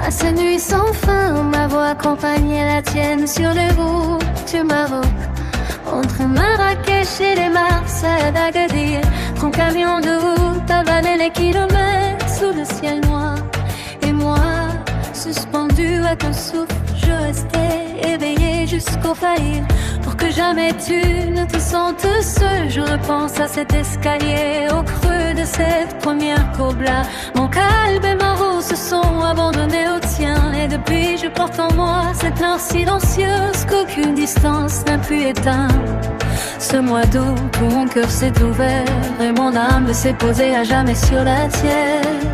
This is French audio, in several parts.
À ces nuits sans fin, ma voix accompagnait la tienne sur les routes du Maroc. Entre Marrakech et les Marseilles d'Agadir, ton camion de route avalait les kilomètres sous le ciel noir. Et moi, suspendu à ton souffle, je restais éveillée jusqu'au faillir. Pour que jamais tu ne te sentes seul, je repense à cet escalier au creux de cette première courbe-là. Mon calme et ma rose se sont abandonnés au tien. Et depuis je porte en moi cette peur silencieuse qu'aucune distance n'a pu éteindre. Ce mois d'août où mon cœur s'est ouvert et mon âme s'est posée à jamais sur la tienne.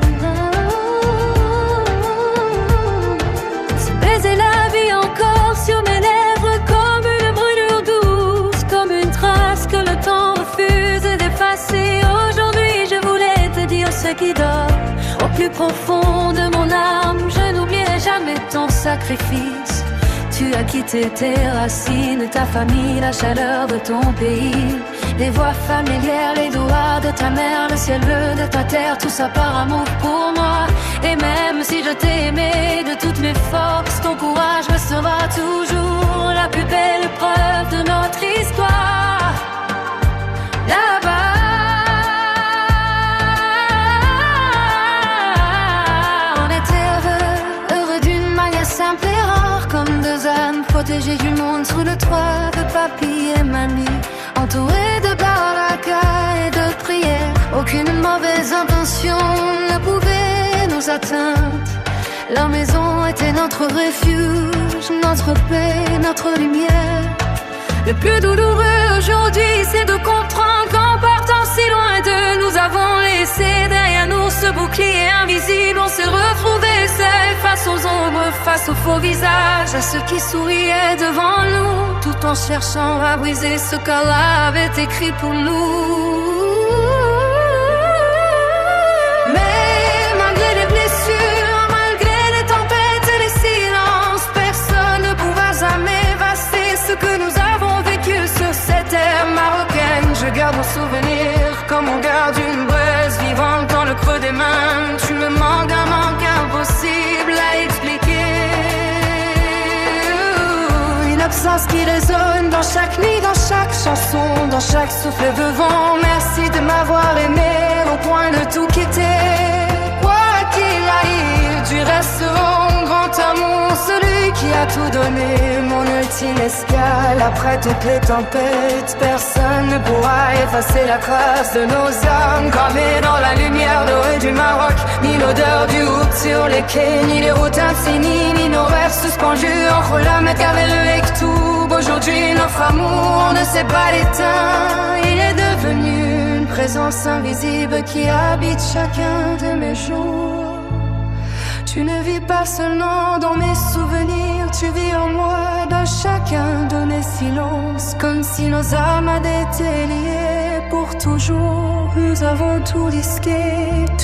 C'est baiser la vie encore sur mes lèvres comme une brûlure douce, comme une trace que le temps refuse d'effacer. Aujourd'hui je voulais te dire ce qui dort au plus profond de mon âme. Je n'oublierai jamais ton sacrifice. Tu as quitté tes racines, ta famille, la chaleur de ton pays. Les voix familières, les doigts de ta mère, le ciel bleu de ta terre, tout ça par amour pour moi. Et même si je t'ai aimé de toutes mes forces, ton courage restera toujours la plus belle preuve de notre histoire. Là-bas, on était heureux d'une manière simple et rare, comme deux âmes protégées du monde sous le toit de papy et mamie, entourées de baraka et de prières. Aucune mauvaise intention ne pouvait nous atteindre. La maison était notre refuge, notre paix, notre lumière. Le plus douloureux aujourd'hui, c'est de comprendre qu'en partant si loin d'eux, nous avons laissé derrière nous ce bouclier invisible. On s'est retrouvés seuls face aux ombres, face aux faux visages, à ceux qui souriaient devant nous, tout en cherchant à briser ce qu'Allah avait écrit pour nous. Mais malgré les blessures, malgré les tempêtes et les silences, personne ne pourra jamais effacer ce que nous avons vécu sur cette terre marocaine. Je garde mon souvenir comme on garde une braise vivante dans le creux des mains. Tu me manques un manque impossible à expliquer. Une absence qui résonne dans chaque nuit, dans chaque chanson, dans chaque souffle de vent. Merci de m'avoir aimé au point de tout quitter. Quoi qu'il arrive, tu resteras mon grand amour, celui qui a tout donné, mon ultime escale. Après toutes les tempêtes, personne ne pourra effacer la trace de nos âmes gravées dans la lumière dorée du Maroc. Ni l'odeur du oud sur les quais, ni les routes infinies, ni nos rêves suspendus entre la Mecque et le Hektoub. Aujourd'hui notre amour ne s'est pas éteint, il est devenu une présence invisible qui habite chacun de mes jours. Tu ne vis pas seulement dans mes souvenirs, tu vis en moi, dans chacun donné silence, comme si nos âmes avaient été liées pour toujours. Nous avons tout risqué,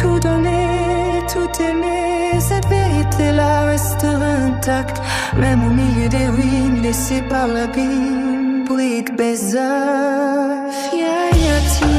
tout donné, tout aimé. Cette vérité-là restera intacte, même au milieu des ruines laissées par l'abîme. Brick Bezaf, ya yati.